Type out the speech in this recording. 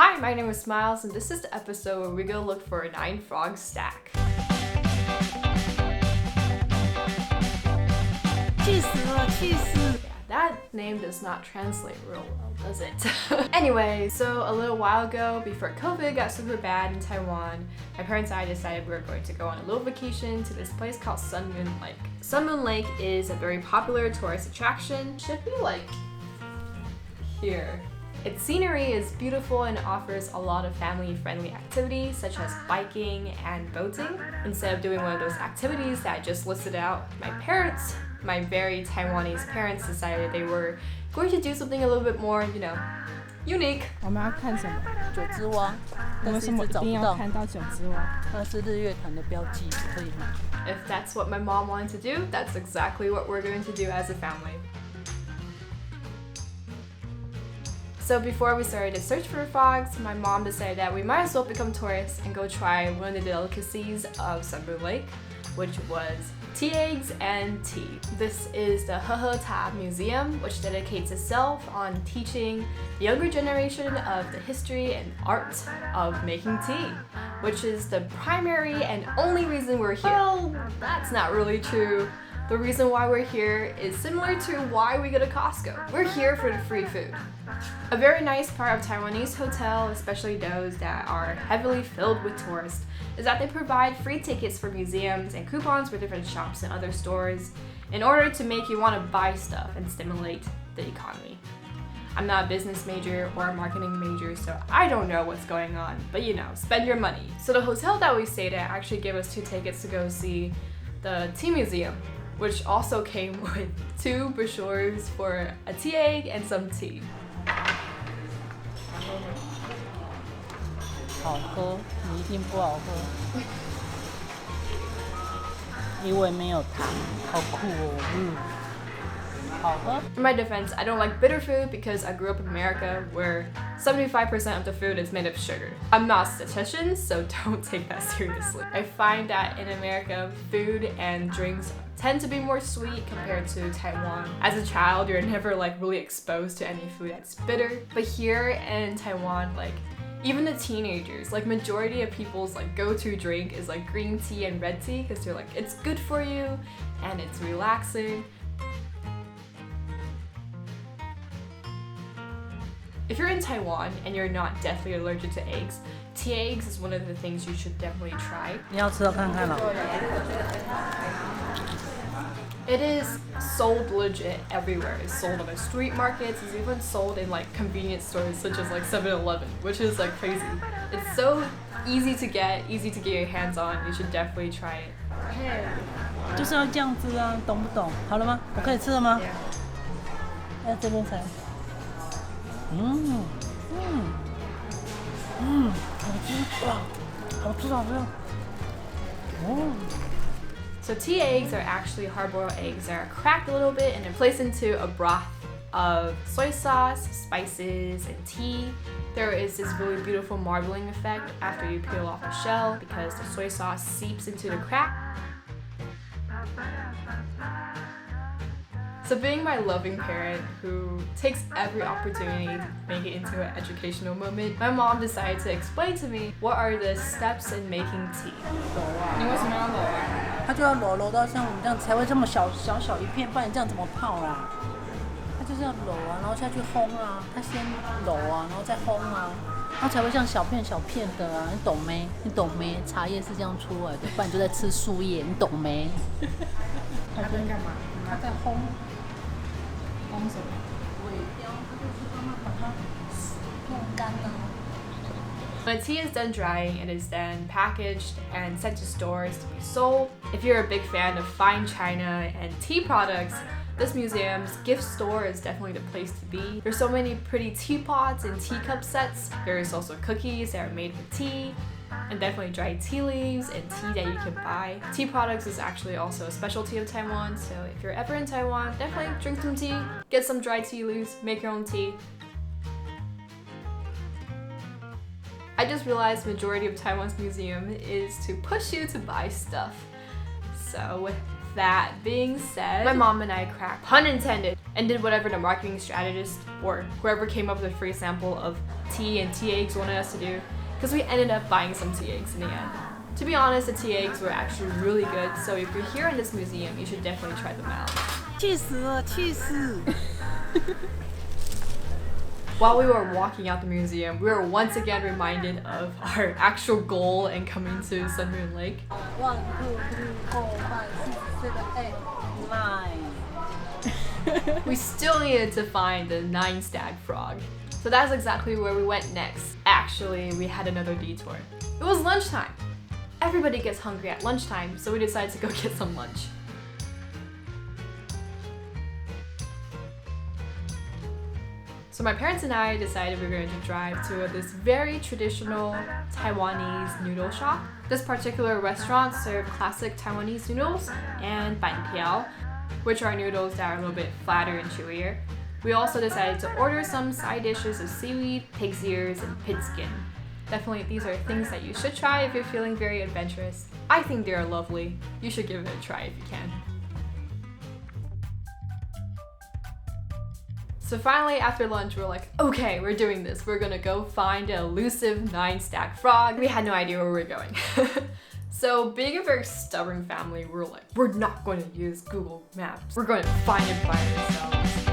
Hi, my name is Smiles, and this is the episode where we go look for a 9-frog stack. Yeah, that name does not translate real well, does it? Anyway, so a little while ago, before COVID got super bad in Taiwan, my parents and I decided we were going to go on a little vacation to this place called Sun Moon Lake. Sun Moon Lake is a very popular tourist attraction. Should be like here. Its scenery is beautiful and offers a lot of family-friendly activities such as biking and boating. Instead of doing one of those activities that I just listed out, my very Taiwanese parents decided they were going to do something a little bit more, unique. 我们要看什么？九只蛙，但是一直找不到。一定要看到九只蛙。它是日月潭的标记，可以吗？ If that's what my mom wanted to do, that's exactly what we're going to do as a family. So before we started to search for frogs, my mom decided that we might as well become tourists and go try one of the delicacies of Sun Moon Lake, which was tea eggs and tea. This is the Hohotab Museum, which dedicates itself on teaching the younger generation of the history and art of making tea, which is the primary and only reason we're here. Well, that's not really true. The reason why we're here is similar to why we go to Costco. We're here for the free food. A very nice part of Taiwanese hotel, especially those that are heavily filled with tourists, is that they provide free tickets for museums and coupons for different shops and other stores in order to make you want to buy stuff and stimulate the economy. I'm not a business major or a marketing major, so I don't know what's going on, but spend your money. So the hotel that we stayed at actually gave us 2 tickets to go see the tea museum, which also came with 2 brochures for a tea egg and some tea. 好喝，你一定不好喝，因为没有糖，好酷哦，好喝。 In my defense, I don't like bitter food because I grew up in America where 75% of the food is made of sugar. I'm not a statistician, so don't take that seriously. I find that in America, food and drinks tend to be more sweet compared to Taiwan. As a child, you're never really exposed to any food that's bitter. But here in Taiwan, even the teenagers, majority of people's go-to drink is green tea and red tea because they're it's good for you and it's relaxing. If you're in Taiwan and you're not deathly allergic to eggs, tea eggs is one of the things you should definitely try. 你要吃到看看了。 It is sold legit everywhere. It's sold on the street markets. It's even sold in convenience stores such as 7-Eleven, which is crazy. It's so easy to get your hands on. You should definitely try it. 就是要这样子啊，懂不懂？好了吗？我可以吃了吗？ Yeah. 哎，这边才。好吃哇，好吃好吃。哦。 So tea eggs are actually hard-boiled eggs that are cracked a little bit and then placed into a broth of soy sauce, spices, and tea. There is this really beautiful marbling effect after you peel off the shell because the soy sauce seeps into the crack. So being my loving parent who takes every opportunity to make it into an educational moment, my mom decided to explain to me what are the steps in making tea. 你为什么要揉啊？ 它就要揉到像我们这样才会这么小一片，不然你这样怎么泡啦？它就是要揉啊，然后下去烘啊，它先揉啊，然后再烘啊，它才会像小片的啊，你懂没？你懂没？茶叶是这样出来的，不然你就在吃树叶，你懂没？它在干嘛？它在烘。 烘什么？尾雕，它就是慢慢把它弄干了。 When tea is done drying, it is then packaged and sent to stores to be sold. If you're a big fan of fine china and tea products, this museum's gift store is definitely the place to be. There's so many pretty teapots and teacup sets. There's also cookies that are made with tea, and definitely dried tea leaves and tea that you can buy. Tea products is actually also a specialty of Taiwan, so if you're ever in Taiwan, definitely drink some tea, get some dried tea leaves, make your own tea. I just realized the majority of Taiwan's museum is to push you to buy stuff. So with that being said, my mom and I cracked, pun intended, and did whatever the marketing strategist or whoever came up with a free sample of tea and tea eggs wanted us to do, because we ended up buying some tea eggs in the end. To be honest, the tea eggs were actually really good, so if you're here in this museum, you should definitely try them out. 气死了，气死！ While we were walking out the museum, we were once again reminded of our actual goal in coming to Sun Moon Lake. 1, 2, 3, 4, 5, 6, 7, 8, 9. We still needed to find the 9-stag frog. So that's exactly where we went next. Actually, we had another detour. It was lunchtime. Everybody gets hungry at lunchtime, so we decided to go get some lunch. So my parents and I decided we were going to drive to this very traditional Taiwanese noodle shop. This particular restaurant served classic Taiwanese noodles and bantiao, which are noodles that are a little bit flatter and chewier. We also decided to order some side dishes of seaweed, pig's ears, and pig skin. Definitely, these are things that you should try if you're feeling very adventurous. I think they are lovely. You should give it a try if you can. So finally, after lunch, we're like, okay, we're doing this. We're gonna go find an elusive 9-stag frog. We had no idea where we were going. So being a very stubborn family, we're like, we're not going to use Google Maps. We're going to find it by ourselves.